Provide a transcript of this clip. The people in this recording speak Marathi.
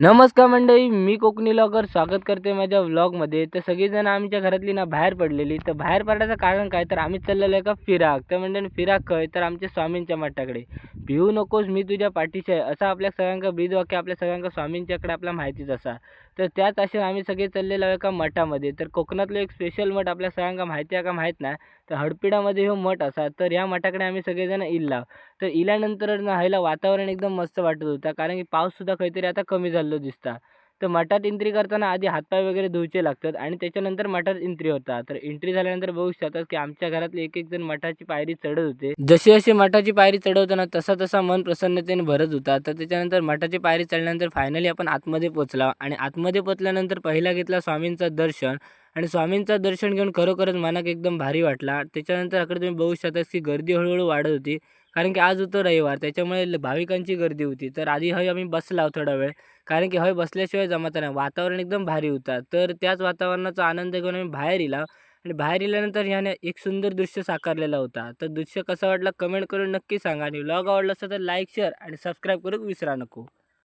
नमस्कार मंडळी, मी कोकणी ब्लॉगर स्वागत करते माझ्या व्लॉगमध्ये. तर सगळीजण आमच्या घरातली ना बाहेर पडलेली. तर बाहेर पडायचं कारण काय, तर आम्ही चाललेलो एका फिराक. तर मंडळी फिराक खंय, तर आमच्या स्वामींच्या मठाकडे. भिवू नकोस मी तुझ्या पाठीशी आहे, असं आपल्या सगळ्यांका ब्रीदवाक्य आपल्या सगळ्यांका स्वामींच्याकडे आपल्याला माहितीच असा. तर त्याच असे आम्ही सगळे चाललेलो एका मठामध्ये. तर कोकणातलं एक स्पेशल मठ आपल्या सगळ्यांका माहिती आहे का माहीत नाही. तर हडपिडामध्ये हो मठ असा. तर ह्या मठाकडे आम्ही सगळेजण इल्ला. तर इल्यानंतर ना ह्याला वातावरण एकदम मस्त वाटत होता, कारण की पाऊससुद्धा काहीतरी आता कमी झालेलो दिसता. तर मठात एंट्री करताना आधी हातपाय वगैरे धुवायचे लागतात आणि त्याच्यानंतर मठात एंट्री होता. तर एंट्री झाल्यानंतर बघू शकतात की आमच्या घरातले एक एक जण मठाची पायरी चढत होते. जशी जशी मठाची पायरी चढवताना तसा तसा मन प्रसन्नतेने भरत होता. तर त्याच्यानंतर मठाची पायरी चढल्यानंतर फायनली आपण आतमध्ये पोहोचला आणि आतमध्ये पोहोचल्यानंतर पहिला घेतला स्वामींचं दर्शन आणि स्वामींचं दर्शन घेऊन खरोखरच मनाक एकदम भारी वाटला. त्याच्यानंतर अकडे तुम्ही बघू शकता की गर्दी हळूहळू वाढत होती. कारण की आज होतं रविवार, त्याच्यामुळे भाविकांची गर्दी होती. तर आधी हय आम्ही बसलो थोडा वेळ, कारण की हय बसल्याशिवाय जमत नाही. वातावरण एकदम भारी होता. तर त्याच वातावरणाचा आनंद घेऊन आम्ही बाहेर इला आणि बाहेर इल्यानंतर ह्याने एक सुंदर दृश्य साकारलेला होता. तर दृश्य कसं वाटलं कमेंट करून नक्की सांगा आणि व्लॉग आवडला असेल तर लाईक, शेअर आणि सबस्क्राईब करू विसरा नको.